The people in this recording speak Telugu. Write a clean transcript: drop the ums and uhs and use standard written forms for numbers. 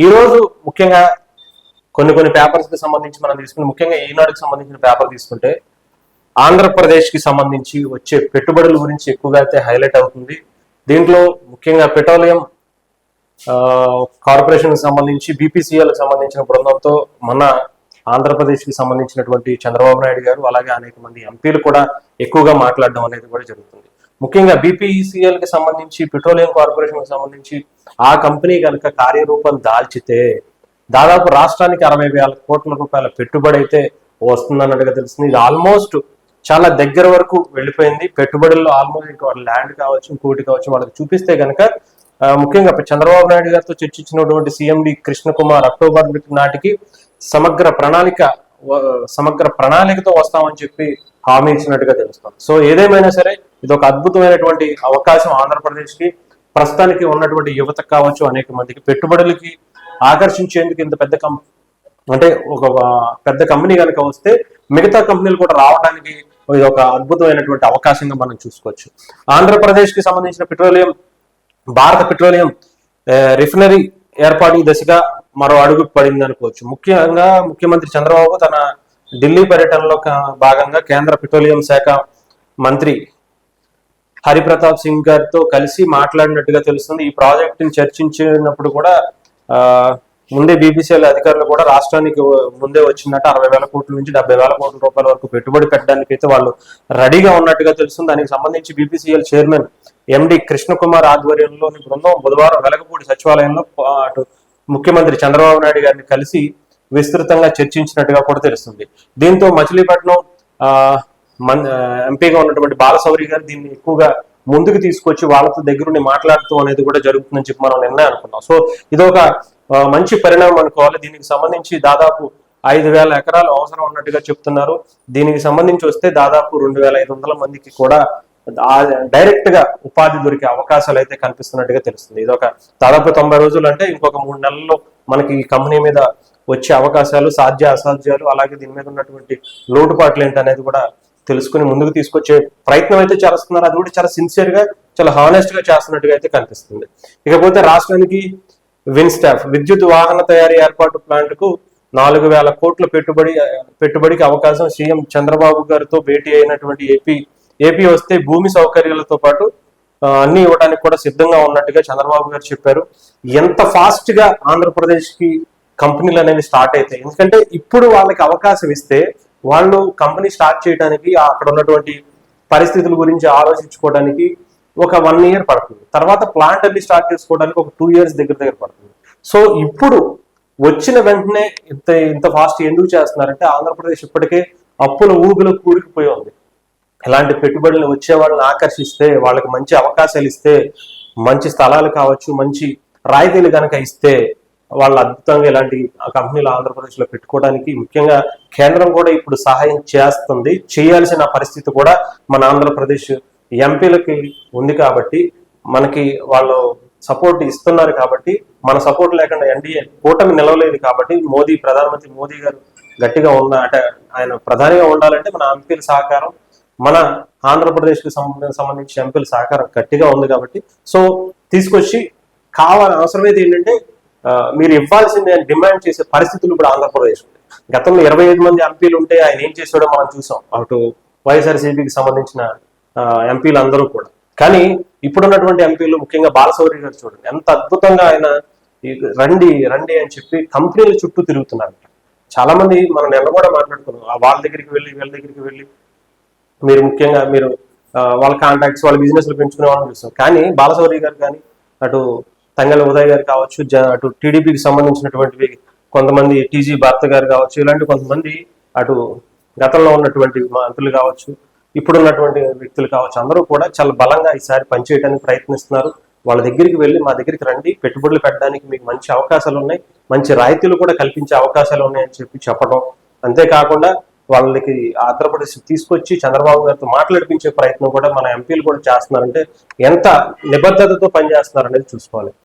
ఈ రోజు ముఖ్యంగా కొన్ని పేపర్స్ కి సంబంధించి మనం తీసుకుని ముఖ్యంగా ఈనాడుకి సంబంధించిన పేపర్ తీసుకుంటే ఆంధ్రప్రదేశ్ కి సంబంధించి వచ్చే పెట్టుబడుల గురించి ఎక్కువగా అయితే హైలైట్ అవుతుంది. దీంట్లో ముఖ్యంగా పెట్రోలియం కార్పొరేషన్ కి సంబంధించి బీపీసీఎల్ కి సంబంధించిన బృందంతో మన ఆంధ్రప్రదేశ్ కి సంబంధించినటువంటి చంద్రబాబు నాయుడు గారు అలాగే అనేక మంది ఎంపీలు కూడా ఎక్కువగా మాట్లాడడం అనేది కూడా జరుగుతుంది. ముఖ్యంగా బీపీసీఎల్ కి సంబంధించి పెట్రోలియం కార్పొరేషన్ కి సంబంధించి ఆ కంపెనీ కనుక కార్యరూపం దాల్చితే దాదాపు రాష్ట్రానికి 60,000 కోట్ల రూపాయల పెట్టుబడి అయితే వస్తుందన్నట్టుగా తెలుస్తుంది. ఇది ఆల్మోస్ట్ చాలా దగ్గర వరకు వెళ్ళిపోయింది. పెట్టుబడుల్లో ఆల్మోస్ట్ ఇంకా ల్యాండ్ కావచ్చు ఇంకోటి కావచ్చు వాళ్ళకి చూపిస్తే కనుక ముఖ్యంగా చంద్రబాబు నాయుడు గారితో చర్చించినటువంటి సీఎండి కృష్ణ కుమార్ అక్టోబర్ నాటికి సమగ్ర ప్రణాళికతో వస్తామని చెప్పి హామీ ఇచ్చినట్టుగా తెలుస్తుంది. సో ఏదేమైనా సరే ఇది ఒక అద్భుతమైనటువంటి అవకాశం ఆంధ్రప్రదేశ్ కి. ప్రస్తుతానికి ఉన్నటువంటి యువతకు కావచ్చు అనేక మందికి పెట్టుబడులకి ఆకర్షించేందుకు ఇంత పెద్ద అంటే ఒక పెద్ద కంపెనీ కనుక వస్తే మిగతా కంపెనీలు కూడా రావడానికి ఇది ఒక అద్భుతమైనటువంటి అవకాశంగా మనం చూసుకోవచ్చు. ఆంధ్రప్రదేశ్ కి సంబంధించిన భారత పెట్రోలియం రిఫైనరీ ఏర్పాటు దశగా మరో అడుగు పడింది అనుకోవచ్చు. ముఖ్యంగా ముఖ్యమంత్రి చంద్రబాబు తన ఢిల్లీ పర్యటనలో భాగంగా కేంద్ర పెట్రోలియం శాఖ మంత్రి హరిప్రతాప్ సింగ్ గారితో కలిసి మాట్లాడినట్టుగా తెలుస్తుంది. ఈ ప్రాజెక్టుని చర్చించినప్పుడు కూడా ముందే బీపీసీఎల్ అధికారులు కూడా రాష్ట్రానికి ముందే వచ్చినట్టు 60,000 కోట్ల నుంచి 70,000 కోట్ల రూపాయల వరకు పెట్టుబడి పెట్టడానికి అయితే వాళ్ళు రెడీగా ఉన్నట్టుగా తెలుస్తుంది. దానికి సంబంధించి బీపీసీఎల్ చైర్మన్ ఎండి కృష్ణకుమార్ ఆధ్వర్యంలోని బృందం బుధవారం వెలగపూడి సచివాలయంలో అటు ముఖ్యమంత్రి చంద్రబాబు నాయుడు గారిని కలిసి విస్తృతంగా చర్చించినట్టుగా కూడా తెలుస్తుంది. దీంతో మచిలీపట్నం ఎంపీగా ఉన్నటువంటి బాలశౌరి గారు దీన్ని ఎక్కువగా ముందుకు తీసుకొచ్చి వాళ్ళతో దగ్గరుండి మాట్లాడుతూ అనేది కూడా జరుగుతుందని చెప్పి మనం నిన్నే అనుకున్నాం. సో ఇదొక మంచి పరిణామం అనుకోవాలి. దీనికి సంబంధించి దాదాపు 5,000 ఎకరాలు అవసరం ఉన్నట్టుగా చెప్తున్నారు. దీనికి సంబంధించి వస్తే దాదాపు 2,500 మందికి కూడా డైరెక్ట్ గా ఉపాధి దొరికే అవకాశాలు అయితే కనిపిస్తున్నట్టుగా తెలుస్తుంది. ఇదొక దాదాపు 90 రోజులు అంటే ఇంకొక 3 నెలల్లో మనకి ఈ కంపెనీ మీద వచ్చే అవకాశాలు సాధ్య అసాధ్యాలు అలాగే దీని మీద ఉన్నటువంటి లోటుపాట్లు ఏంటనేది కూడా తెలుసుకుని ముందుకు తీసుకొచ్చే ప్రయత్నం అయితే చేస్తున్నారు. అది కూడా చాలా సిన్సియర్ గా చాలా హానెస్ట్ గా చేస్తున్నట్టుగా అయితే కనిపిస్తుంది. ఇకపోతే రాష్ట్రానికి విన్స్టాఫ్ విద్యుత్ వాహన తయారీ ఏర్పాటు ప్లాంట్ కు 4,000 కోట్ల పెట్టుబడికి అవకాశం. సీఎం చంద్రబాబు గారితో భేటీ అయినటువంటి ఏపీ వస్తే భూమి సౌకర్యాలతో పాటు అన్ని ఇవ్వడానికి కూడా సిద్ధంగా ఉన్నట్టుగా చంద్రబాబు గారు చెప్పారు. ఎంత ఫాస్ట్ గా ఆంధ్రప్రదేశ్ కి కంపెనీలు అనేవి స్టార్ట్ అవుతాయి. ఎందుకంటే ఇప్పుడు వాళ్ళకి అవకాశం ఇస్తే వాళ్ళు కంపెనీ స్టార్ట్ చేయడానికి అక్కడ ఉన్నటువంటి పరిస్థితుల గురించి ఆలోచించుకోవడానికి ఒక 1 year పడుతుంది. తర్వాత ప్లాంట్ అన్ని స్టార్ట్ చేసుకోవడానికి ఒక 2 years దగ్గర పడుతుంది. సో ఇప్పుడు వచ్చిన వెంటనే ఇంత ఫాస్ట్ ఎందుకు చేస్తున్నారంటే ఆంధ్రప్రదేశ్ ఇప్పటికే అప్పుల ఊబిలో కూరుకుపోయి ఉంది. ఇలాంటి పెట్టుబడులు వచ్చే వాళ్ళని ఆకర్షిస్తే వాళ్ళకి మంచి అవకాశాలు ఇస్తే మంచి స్థలాలు కావచ్చు మంచి రాయితీలు కనుక ఇస్తే వాళ్ళు అద్భుతంగా ఇలాంటి కంపెనీలు ఆంధ్రప్రదేశ్ లో పెట్టుకోవడానికి ముఖ్యంగా కేంద్రం కూడా ఇప్పుడు సహాయం చేస్తుంది. చేయాల్సిన పరిస్థితి కూడా మన ఆంధ్రప్రదేశ్ ఎంపీలకి ఉంది కాబట్టి మనకి వాళ్ళు సపోర్ట్ ఇస్తున్నారు కాబట్టి మన సపోర్ట్ లేకుండా ఎన్డీఏ కూటమి నిలవలేదు కాబట్టి ప్రధానమంత్రి మోదీ గారు గట్టిగా అంటే ఆయన ప్రధానిగా ఉండాలంటే మన ఎంపీల సహకారం మన ఆంధ్రప్రదేశ్ కి సంబంధించి ఎంపీల సహకారం గట్టిగా ఉంది కాబట్టి సో తీసుకొచ్చి అవసరమైతే ఏంటంటే మీరు ఇవ్వాల్సింది అని డిమాండ్ చేసే పరిస్థితులు ఇప్పుడు ఆంధ్రప్రదేశ్ ఉంది. గతంలో 25 మంది ఎంపీలు ఉంటే ఆయన ఏం చేసాడో మనం చూసాం అటు వైఎస్ఆర్సీపీకి సంబంధించిన ఎంపీలు అందరూ కూడా. కానీ ఇప్పుడున్నటువంటి ఎంపీలు ముఖ్యంగా బాలశౌరి గారు చూడండి ఎంత అద్భుతంగా ఆయన రండి అని చెప్పి కంపెనీల చుట్టూ తిరుగుతున్నారు. చాలా మంది మనం నిన్న కూడా మాట్లాడుకున్నాం వాళ్ళ దగ్గరికి వెళ్ళి వీళ్ళ దగ్గరికి వెళ్ళి మీరు ముఖ్యంగా మీరు వాళ్ళ కాంటాక్ట్స్ వాళ్ళ బిజినెస్లు పెంచుకునే వాళ్ళని చూస్తాం. కానీ బాలశౌరి గారు కానీ అటు తంగళ ఉదయ్ గారు కావచ్చు అటు టీడీపీకి సంబంధించినటువంటి కొంతమంది టీజీ భారత గారు కావచ్చు ఇలాంటి కొంతమంది అటు గతంలో ఉన్నటువంటి మంత్రులు కావచ్చు ఇప్పుడున్నటువంటి వ్యక్తులు కావచ్చు అందరూ కూడా చాలా బలంగా ఈసారి పనిచేయడానికి ప్రయత్నిస్తున్నారు. వాళ్ళ దగ్గరికి వెళ్ళి మా దగ్గరికి రండి పెట్టుబడులు పెట్టడానికి మీకు మంచి అవకాశాలు ఉన్నాయి మంచి రాయితీలు కూడా కల్పించే అవకాశాలు ఉన్నాయని చెప్పడం. అంతేకాకుండా వాళ్ళకి ఆంధ్రప్రదేశ్ తీసుకొచ్చి చంద్రబాబు గారితో మాట్లాడిపించే ప్రయత్నం కూడా మన ఎంపీలు కూడా చేస్తున్నారంటే ఎంత నిబద్ధతతో పనిచేస్తున్నారు అనేది చూసుకోవాలి.